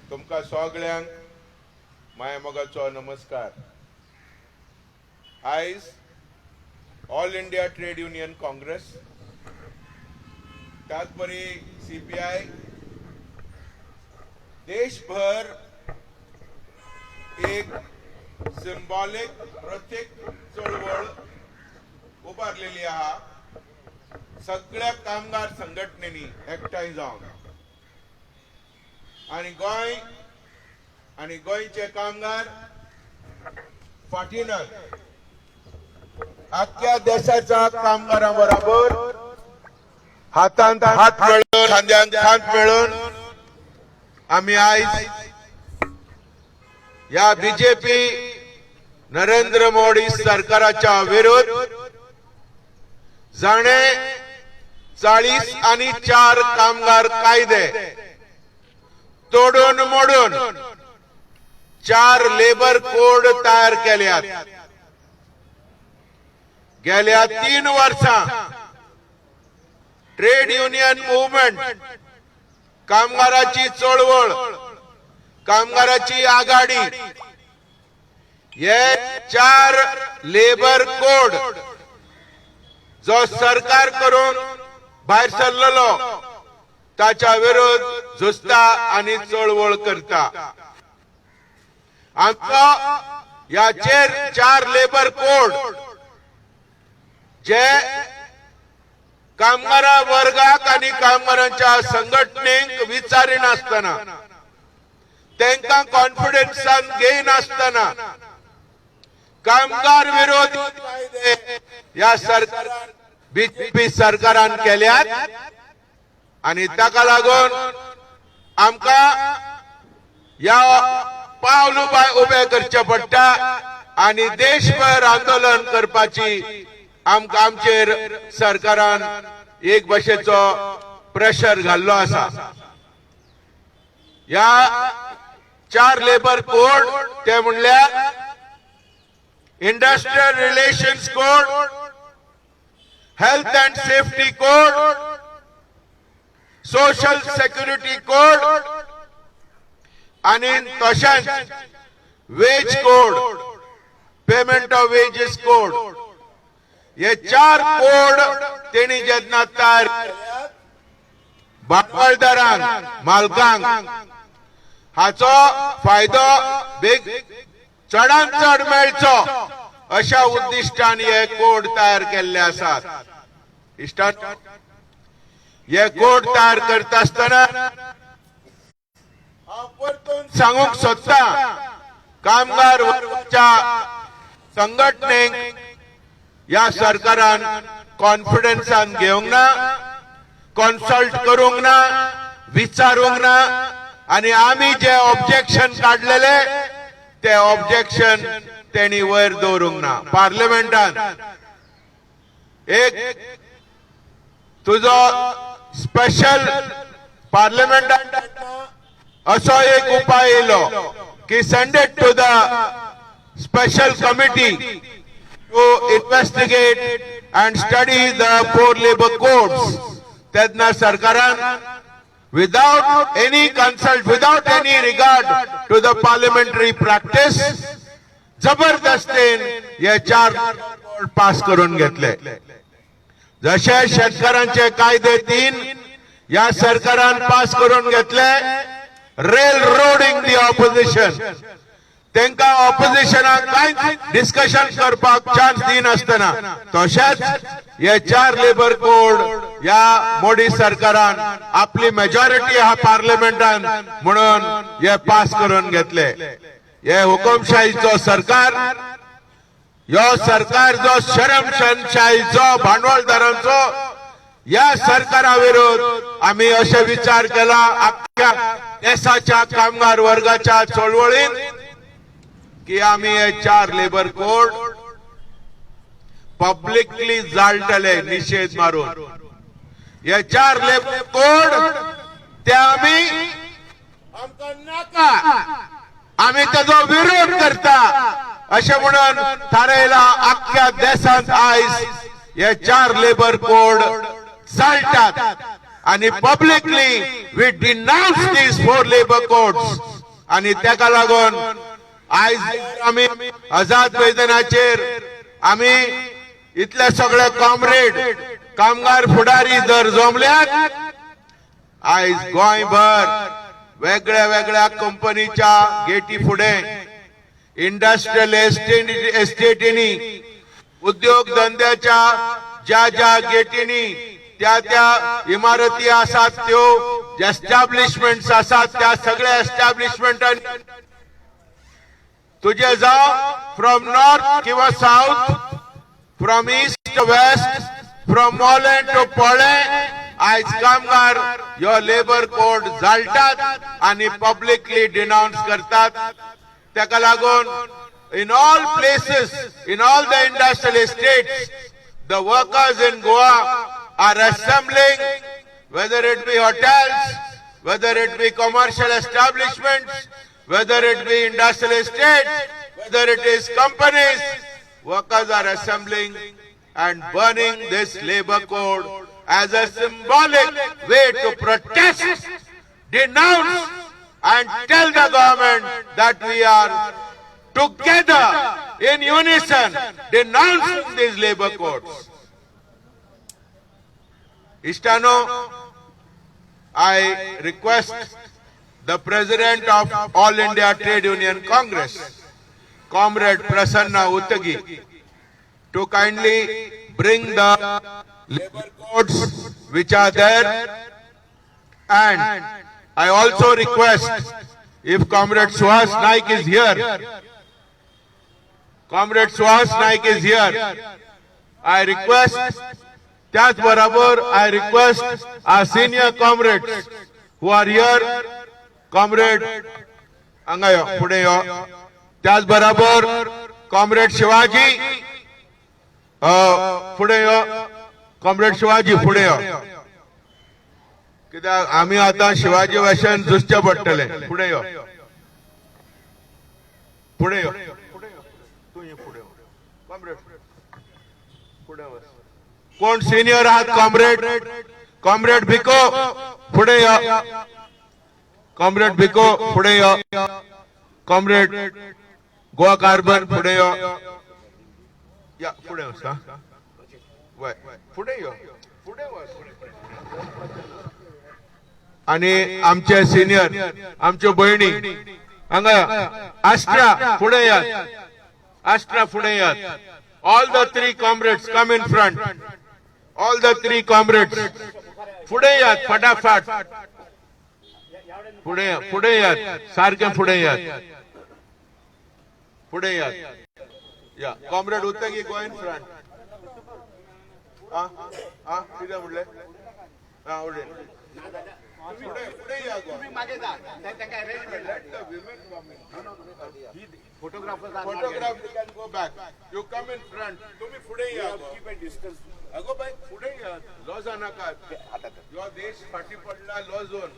तुमका सगळ्यांक माया मोगाचो नमस्कार। आयज all India trade union Congress त्याचबरी CPI देशभर एक सिंबॉलिक प्रत्येक चळवळ उभारलेली आहा। सगळ्या कामगार संघटनेनी एकठांय जावन आणि गोंयचे कामगार फाटीनात आख्या देशाच्या कामगारां बरोबर हातांत हात मेळून खांद्याक खांद मेळून आम्ही आयज या BJP नरेंद्र मोदी सरकाराच्या विरोध जाणे 40 आणि 4 कामगार कायदे तोडून मोडून 4 लेबर कोड तयार केल्यात। गेल्या 3 वर्षां ट्रेड युनियन मूवमेंट, कामगाराची चळवळ, कामगाराची आघाडी हे 4 लेबर कोड जो सरकार करून भायर सरलेलो ताच्या विरोध झुजता आणि चळवळ करता। आमकां याचेर 4 लेबर कोड जे कामगार वर्गाक आणि कामगारांच्या संघटनेक विचारिनासतना तांकां कॉन्फिडन्सान घेयनासतना कामगार विरोधी कायदे या सरकारान BJP सरकारान केल्यात आणि ताका लागून आमकां या पावल उबे करचे पडटा आणि देशभर आंदोलन करपाची आमचेर सरकारान एक भाशेचो प्रेशर घाल्लो आसा। या 4 लेबर कोड ते म्हणल्यार industrial relations code, health and safety code, social security code आणि तशेंच wage code, payment of wages code. हे 4 कोड तेणी जेन्ना तयार भांडवलदारांक मालकांक हाचो फायदो चडांत चड मेळचो अशा उद्दिष्टान हे कोड तयार केल्ले आसात। हे कोड तयार करता आसतना हांव परतून सांगूंक सोदता कामगार वर्गाच्या संघटनेक या सरकारान कॉन्फिडन्सान घेवंक ना, कन्सल्ट करूंक ना, विचारूंक ना आणि आम्ही जे ऑब्जेक्शन काढलेले ते ऑब्जेक्शन त्यांनी वयर दवरूंक ना। पार्लिमेंटान एक तुझो स्पेशल पार्लिमेंटान असो एक उपाय येयलो की send it to the special committee to investigate and study the 4 labor codes. तेन्ना सरकारान without any consult, without any regard to the parliamentary practice, जबरदस्तीन हे 4 कोड पास करून घेतले। जशे शेतकऱ्यांचे कायदे 3 या सरकारान पास करून घेतले, रेल रोडिंग दी ऑपोजिशन, तेंका ऑपोजिशनाक कांय डिस्कशन करपाक चान्स दिनासतना तशेंच हे 4 लेबर कोड या मोदी सरकारान आपली मेजॉरिटी हा पार्लिमेंटान म्हणून हे पास करून घेतले। हे हुकुमशाहीचो सरकार, ह्यो सरकार जो शरमशाहीचो भांडवलदारांचो, या सरकारा विरोध आम्ही असे विचार केला अख्ख्या देशाच्या कामगार वर्गाच्या चळवळीत की आम्ही हे 4 लेबर कोड पब्लिकली जाळटले निषेध मारून। हे 4 लेबर कोड ते आमकां नाका, आम्ही ताचो विरोध करता अशें म्हणून थारायला अख्ख्या देशांत आयज हे 4 लेबर कोड जाळटात आणि publicly we डिनाउन्स these 4 labor codes आणि त्याका लागून आयज आम्ही आझाद मैदानाचेर आम्ही इतले सगळे कॉम्रेड कामगार फुडारी जर जमल्यात आयज गोंयभर वेगळ्या वेगळ्या कंपनीच्या गेटी फुडे इंडस्ट्रियल एस्टेटीनी उद्योग धंद्याच्या ज्या ज्या गेटीनी त्या इमारती आसात त्यो एस्टॅब्लिशमेंट्स आसात त्या सगळ्या एस्टॅब्लिशमेंटांनी तुझे जाव फ्रॉम नॉर्थ किंवा south from east to west from मोलें टू पोळे आयज कामगार ह्यो लेबर कोड जाळटात आणि पब्लिकली डिनाउन्स करतात ताका लागून in all places, in all the industrial estates, the workers in Goa are assembling, whether it be hotels, whether it be commercial establishments, whether it be industrial estates, whether it is companies, workers are assembling and burning this labor code as a symbolic way to protest, denounce and tell the government that we are together in unison denouncing these labor codes. Istano, I request the President of All India Trade Union Congress, Comrade Prasanna Uttagi, to kindly bring the labor codes which are there, and I also request if Comrade Suhas Naik is here, Comrade Suhas Naik is here, I request, त्याच बरोबर I request our senior comrades who are here, Comrade अंगायो पुढे यो, त्याच बरोबर Comrade Shivaji पुढे यो, Comrade Shivaji पुढे यो, कित्याक आमी आता शिवाजी भाषण दुसचे पडटले पुढे यो, पुढे यो, कोण सिनियर आहात कॉम्रेड कॉम्रेड भिको पुढे या, कॉम्रेड भिको पुढे या, कॉम्रेड गोवा कार्बन पुढे या पुढे वचता पुढे या पुढे आणि आमचे सिनियर आमच्यो भयणी हांगा आस्ट्रा पुढे या, आस्ट्रा पुढे या. All the three comrades come in front. All the three comrades. पुढे या फटाफट. पुढे या सारखे पुढे या. पुढे या. या comrade Uttagi go in front. किती म्हटले? उडे. पुढे या go. Photograph can go back. You come in front. तुम्ही पुढे या. Keep a distance. अगो बाई पुढे या. लॉज नका. यो देश फाटी पडला लॉजून.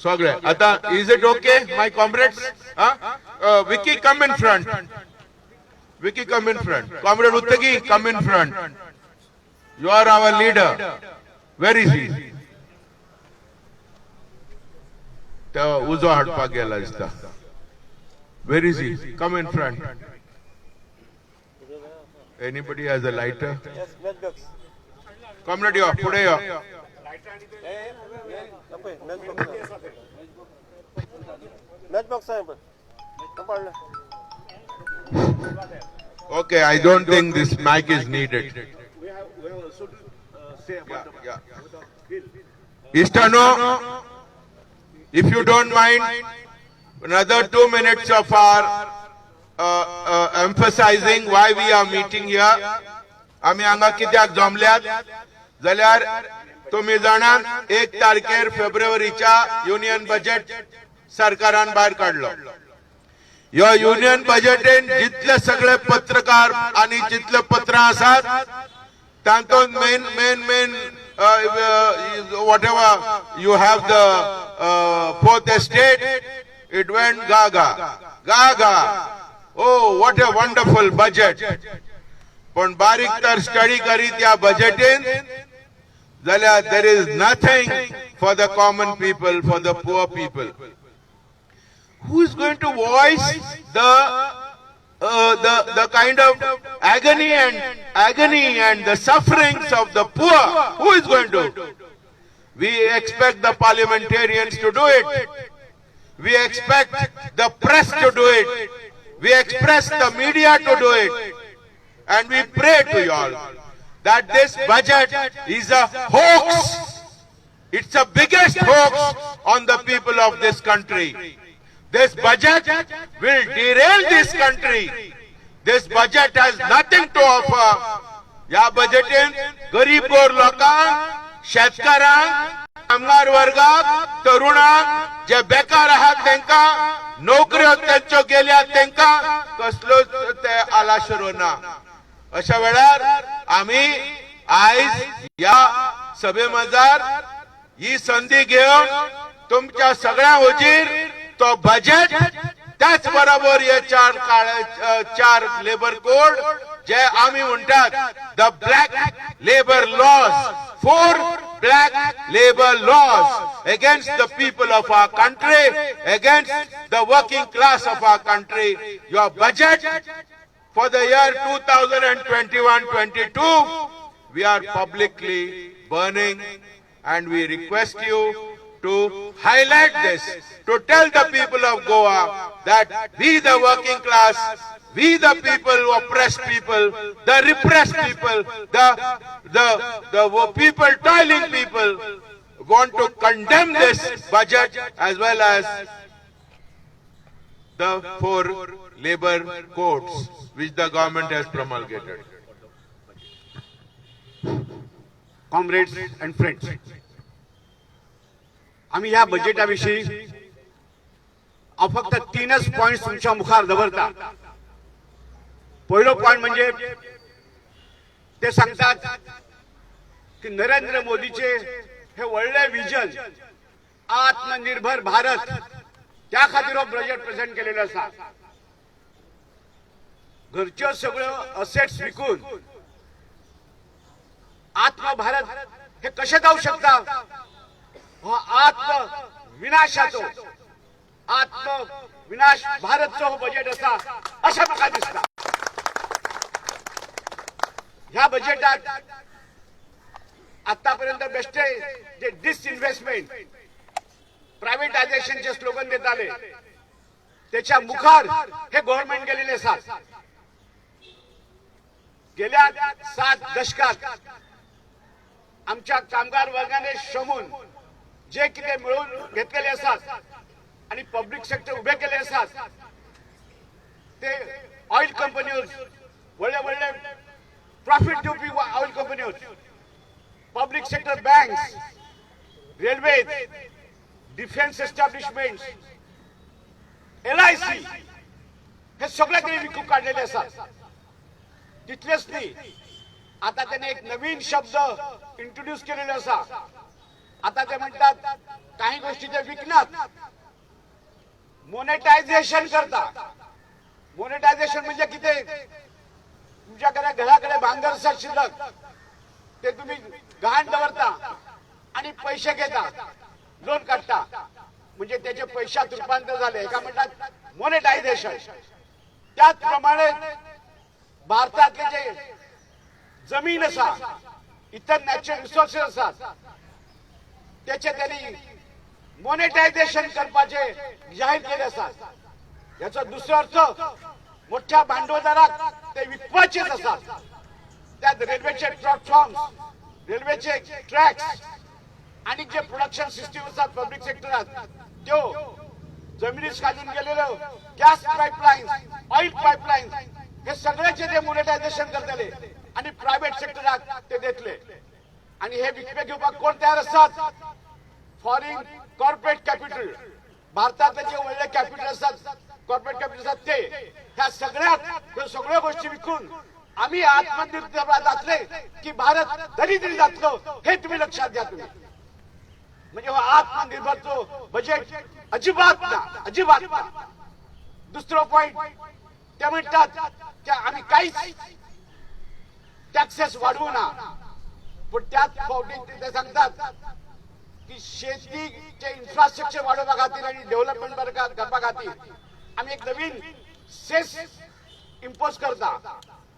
सगळे आता is it okay my comrades? Vicky come in front. Vicky come in front. Comrade Uttagi come in front. You are our leader. Where is he? तो उजो हाडपाक गेला दिसता. Where is he? Come in front. Anybody has a lighter? Yes, matchbox. Comrade, you पुढे या. Matchbox आहे पण. कपाळला. Okay, I don't think this mic is needed. We have also to say about Istano, if you don't mind, another 2 minutes of our emphasizing why we are meeting here. आम्ही हांगा कित्याक जमल्यात जाल्यार तुम्ही जाणात 1 तारखेर फेब्रुवारीच्या युनियन बजेट सरकारान भायर काढलो. ह्यो युनियन बजेटीन जितले सगळे पत्रकार आणि जितले पत्रां आसात तातूंत main whatever you have the fourth estate, it went gaga. Oh, what a wonderful budget. पण बारीक तर स्टडी करीत या बजेटीन जाल्यार there is nothing for the common people, for the poor people. who is going to voice the kind of agony and the sufferings of the poor? Who is going to? We expect the parliamentarians to do it. We expect the press to do it. We express the media to do it. And we pray to you all that this budget is a hoax. It's the biggest hoax on the people of this country. This budget will derail this country. This budget has nothing to offer. या बजेटेन गरीब गोर लोकांक, शेतकारांक, कामगार वर्गाक, तरुणांक, जे बेकार आहात तेंका, नोकऱ्यो तेंच्यो गेल्यात तेंका कसलोच ते आलाशिरो ना. अशा वेळार आम्ही आयज या सभेमजार ही संधी घेऊन तुमच्या सगळ्या हुजीर तो बजेट त्याच बरोबर हे चार लेबर कोड जे आम्ही म्हणतात the black labour laws, 4 black labor laws against the people of our country, against the working class of our country. Your budget for the year 2021-22, we are publicly burning, and we request you to highlight this, to tell the people of Goa that we the working class, we the people who oppress people, the repressed people, the people, toiling people, want to condemn this budget as well as the 4 labor codes which the government has promulgated. Comrades and friends, आम्ही या बजेटाविषयी फक्त 3च points तुमच्या मुखार दवरता. पहिलो point म्हणजे ते सांगतात की नरेंद्र मोदीचे हे व्हडले विजन आत्मनिर्भर भारत, त्या खातीर हो बजेट प्रेझेंट केलेलो आसा. घरच्यो सगळ्यो असेट्स विकून आत्म भारत हे कशें जावं शकता? हो आत्म विनाश भारतचो हो बजेट आसा अशें म्हाका दिसता. ह्या बजेटात आतापर्यंत बेश्टे जे डिसइन्व्हेस्टमेंट, प्रायव्हेटायझेशनचे स्लोगन देताले त्याच्या मुखार हे गव्हर्नमेंट गेलेले आसा. गेल्या 7 दशकात आमच्या कामगार वर्गाने श्रमून जे कितें मिळवून घेतलेले असतात आणि पब्लिक सेक्टर उभे केले असतात ते ऑइल कंपनीज, व्हडले प्रॉफिट दिवपी oil companies, public sector banks, railway, defence establishments, LIC हे सगळे त्यांनी विकून काढलेले असतात. तितलेच नाही, आता त्याने एक नवीन शब्द इंट्रोड्यूस केलेला असा. आता ते म्हणतात काही गोष्टी ते विकणार, मोनेटायझेशन करता. मोनेटायझेशन म्हणजे किती? तुमच्याकडे घराकडे भांगर आसा शिल्लक, ते तुम्ही गहाण दवरता आणि पैसे घेता, लोन काढता, म्हणजे त्याचे पैशात रूपांतर झाले. एका म्हणतात मोनेटायझेशन. त्याचप्रमाणे भारतातले जे जमीन असा, इतर नॅचरल रिसोर्सेस असतात, त्याचे त्यांनी मोनेटायझेशन करपाचे जाहीर केले असतात. याचा दुसरा अर्थ मोठ्या भांडवलदाराक ते विकपाचेच असतात. त्यात रेल्वेचे प्लॅटफॉर्म्स, रेल्वेचे ट्रॅक्स आणि जे प्रोडक्शन सिस्टीम असतात पब्लिक सेक्टरात, त्यो जमिनीस खालून गेलेलो गॅस पाईपलाईन, ऑइल पाईपलाईन, हे सगळ्याचे ते मोनेटायझेशन करतले आणि प्रायव्हेट सेक्टरात ते देतले. आणि हे विकपे घेवपाक कोण तयार असतात? Foreign corporate capital. भारतातले जे व्हडले कॅपिटल असतात, कॉर्पोरेट कॅपिटल असतात, ते ह्या सगळ्या गोष्टी विकून आम्ही आत्मनिर्भर जातले की भारत दरिद्री जातलो, हे तुम्ही लक्षात घ्या. तुम्ही म्हणजे आत्मनिर्भरचो बजेट अजिबात ना. दुसरो पॉइंट ते म्हणतात की आम्ही काहीच टॅक्सेस वाढवू ना, पण त्याच फावटी ते सांगतात की शेतीचे इन्फ्रास्ट्रक्चर वाढवपा खातीर आणि डेव्हलपमेंट करपा खातीर आम्ही एक नवीन सेस इम्पोज करता.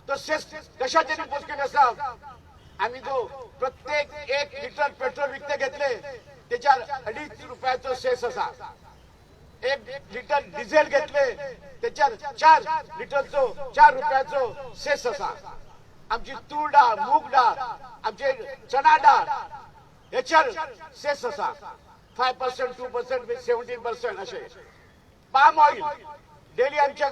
तो सेस कशाचे इम्पोज केले आसा, आम्ही जो प्रत्येक 1 लिटर पेट्रोल विकते घेतले त्याच्यावर 2.5 रुपयाचो सेस असा. 1 लिटर डिझेल घेतले त्याच्यावर 4 लिटरचो 4 रुपयाचो सेस असा. आमची तूर डाळ, मूग डाळ, आमचे चणा डाळ याच्यावर सेस असा. 5%, 2%, 17% असे. पाम ऑइल डेली आमच्या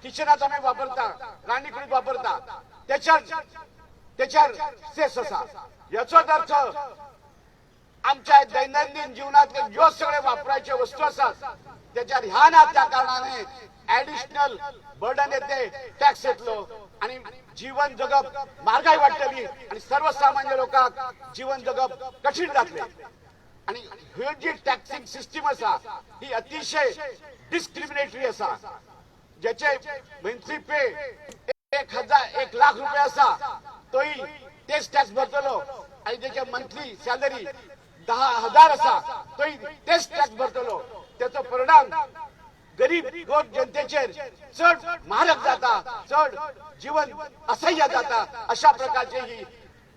किचनात आम्ही वापरता, रान्नीकुडीत वापरता, त्याच्यावर सेस असा. याचा अर्थ आमच्या दैनंदिन जीवनात जो सगळे वापरायचे वस्तू असतात त्याच्यावर ह्या ना त्या कारणाने ऍडिशनल बर्डन येते, टॅक्स येतलो आणि जीवन जगप महागाई वाढतली आणि सर्वसामान्य लोकांक जीवन जगप कठीण जातले. आणि ही जी टॅक्सिंग सिस्टीम असा ही अतिशय डिस्क्रिमिनेटरी असा. ज्याचे मंथली पे 1 लाख रुपये असा तोही तेच टॅक्स भरतलो आणि ज्याचे मंथली सॅलरी 10,000 असा तोही तेच टॅक्स भरतलो. त्याचा परिणाम गरीब गोर जनतेचेर चढ महारग जाता, चढ जीवन असह्य जाता. अशा प्रकारचे ही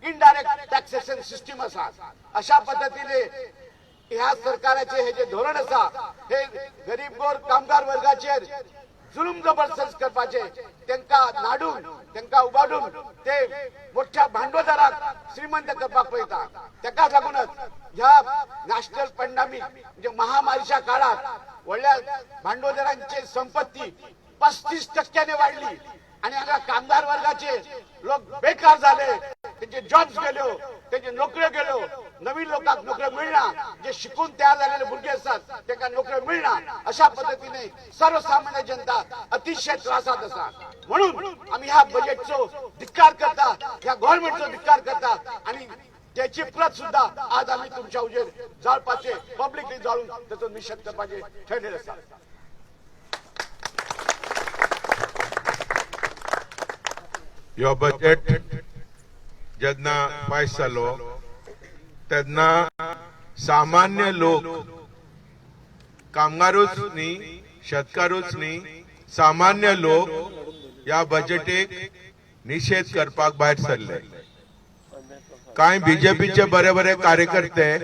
इनडायरेक्ट टॅक्सेशन सिस्टीम असा. अशा पद्धतीने ह्या सरकाराचे हे जे धोरण असा हे गरीब गोर कामगार वर्गाचेर जुलूम जबरदस्त करपाचे, त्यांना नाडून त्यांना उबाडून ते मोठ्या भांडवलदाराक श्रीमंत करपाक पळयता. त्याका लागूनच ह्या नॅशनल पॅन्डेमिक म्हणजे महामारीच्या काळात व्हडल्या भांडवलदारांची संपत्ती 35% वाढली आणि हांगा कामगार वर्गाचे लोक बेकार झाले, त्यांचे जॉब्स गेलो, त्यांचे नोकऱ्यो गेलो, नवीन लोकांक नोकऱ्यो मिळना, जे शिकून तयार झालेले भुरगे असतात त्यांना नोकऱ्यो मिळना. अशा पद्धतीने सर्वसामान्य जनता अतिशय त्रासात असा. म्हणून आम्ही ह्या बजेटचो धिक्कार करता, ह्या गव्हर्नमेंटचो धिक्कार करता आणि त्याची प्रत सुद्धा आज आम्ही तुमच्या उजेर जाळपाचे, पब्लिकली जाळून त्याचं निषेध करपाचे ठरलेले असा. ह्यो बजेट जेन्ना पास जालो तेन्ना सामान्य लोक, कामगारूच न्ही, शेतकारूच न्ही, सामान्य लोक ह्या बजेटीक निषेध करपाक भायर सरले. कांय बीजेपीचे बरे बरे कार्यकर्ते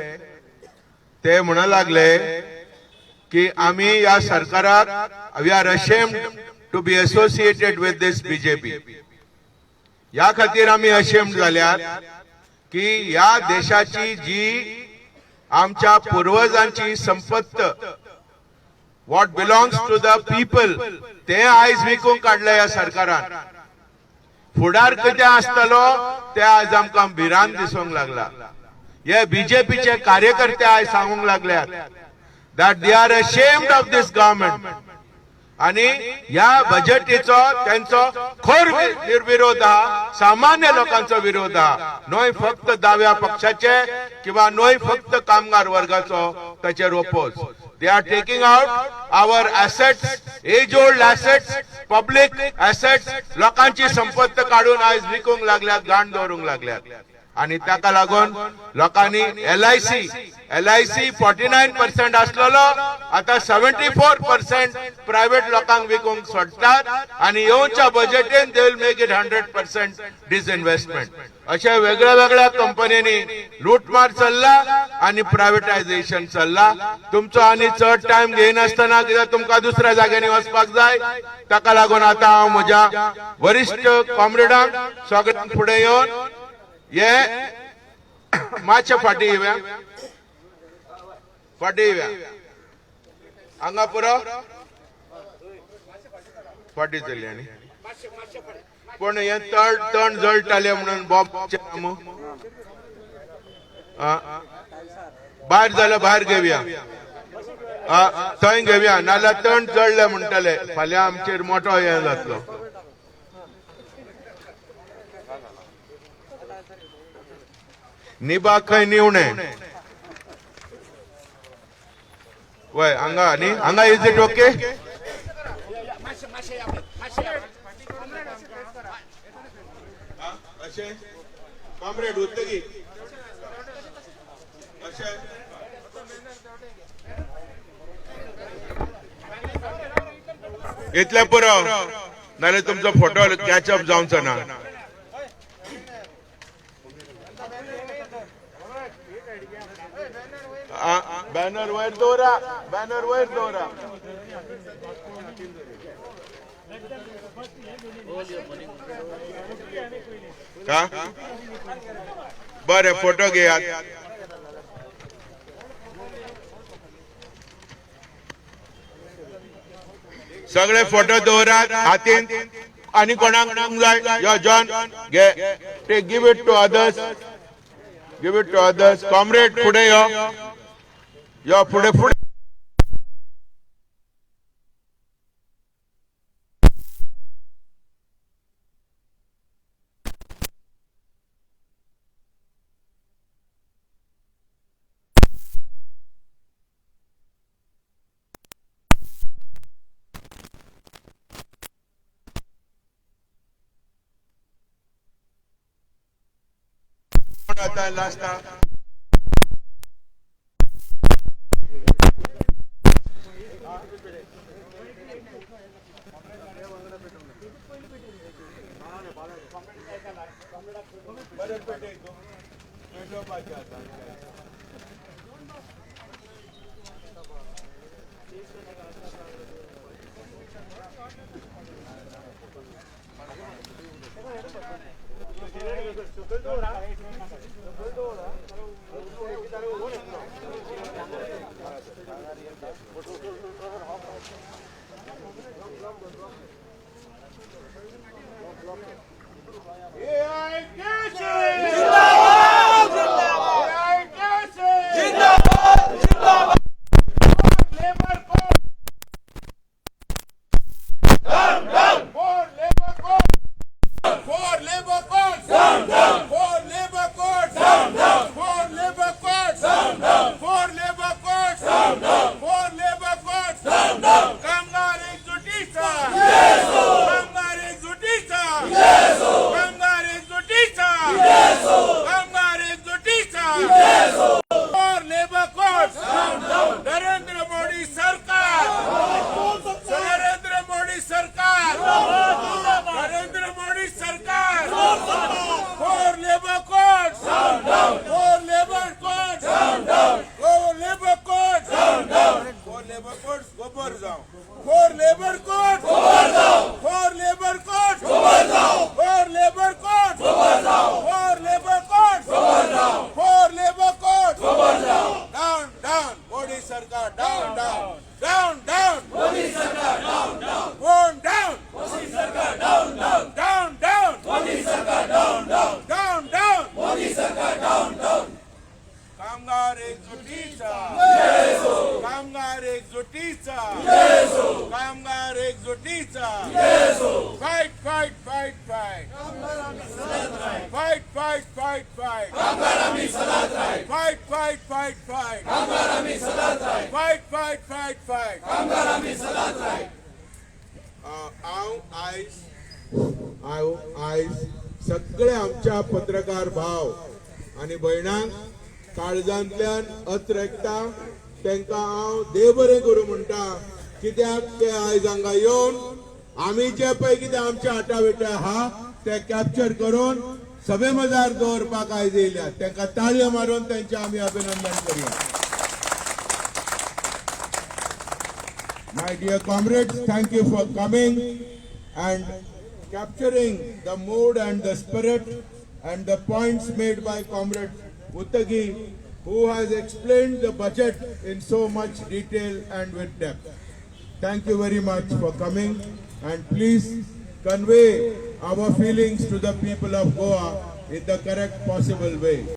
ते म्हणू लागले की आम्ही या सरकाराक we are ashamed to be associated with this BJP. या खातीर आम्ही अशेम्ड जाल्यात की या देशाची जी आमच्या पूर्वजांची संपत्त what belongs to the people ते आयज विकूंक काडले या सरकारान. फुडार कितें आसतलो ते आयज आमकां भिरांत दिसूंक लागला. हे बीजेपीचे कार्यकर्ते आयज सांगूंक लागल्यात that they are ashamed of this government आणि या बजेटीचो त्यांचो खोर निर्विरोध हा, सामान्य लोकांचो विरोध हा, न्हय फक्त दाव्या पक्षाचे किंवा न्हय फक्त कामगार वर्गाचो ताचेर oppose. They are taking out our assets, age-old assets, public assets, लोकांची संपत्त काढून आयज विकूंक लागल्यात, गाण दवरूंक लागल्यात. आणि ताका लागून लोकांनी LIC 49% असलेलो आता 74% प्रायव्हेट लोकांक विकूंक सोडतात आणि येवच्या बजेटीन they will make it 100% disinvestment. अशा वेगळ्या वेगळ्या कंपन्यांनी लूटमार चल्ला आणि प्रायव्हेटायझेशन चल्ला. तुमचो आणि चड टाइम घेयनासतना कित्याक तुमकां दुसऱ्या जाग्यांनी वचपाक जाय, ताका लागून आता हांव म्हज्या वरिष्ठ कॉम्रेडांक सगळ्यांक फुडें येवन ये मातशे फाटी येव्या हांगा पुरो फाटी चली आनी पण हे तण जळटाले म्हणून बॉबचे भायर जाल्यार भायर घेवया, थंय घेवया, नाल्यार तण जळले म्हणटले फाल्यां आमचेर मोठो हे जातलो. निबा खंय निवणे वय हांगा न्ही, हांगा इज इट ओके? कॉम्रेड उरतगी अशें इतले पुरो नाल्यार तुमचो फोटो कॅचअप जावचो ना. बॅनर वयर दवरा, बॅनर वयर दवरा. का बरें फोटो घेयात. सगळे फोटो दवरात हातीन आनी कोणाक दिवंक जाय. यो जॉन घे, take give it to others, give it to others. Comrade फुडें यो फुडें फुडें. आता लास्ट सगळे आमच्या पत्रकार भाव आणि भयणांक काळजांतल्यान अत्रेकता तांकां हांव देव बरें करूं म्हणटा. कित्याक ते आयज हांगा येवन आमी जे पळय कितें आमच्या हाटावेटा आहा ते कॅप्चर करून सभे मजार दवरपाक आयज येयल्यात. तांकां ताळयो मारून तांचें आमी अभिनंदन करूया. My dear comrades, thank you for coming and capturing the mood and the spirit and the points made by Comrade Uttagi, who has explained the budget in so much detail and with depth. Thank you very much for coming, and please convey our feelings to the people of Goa in the correct possible way.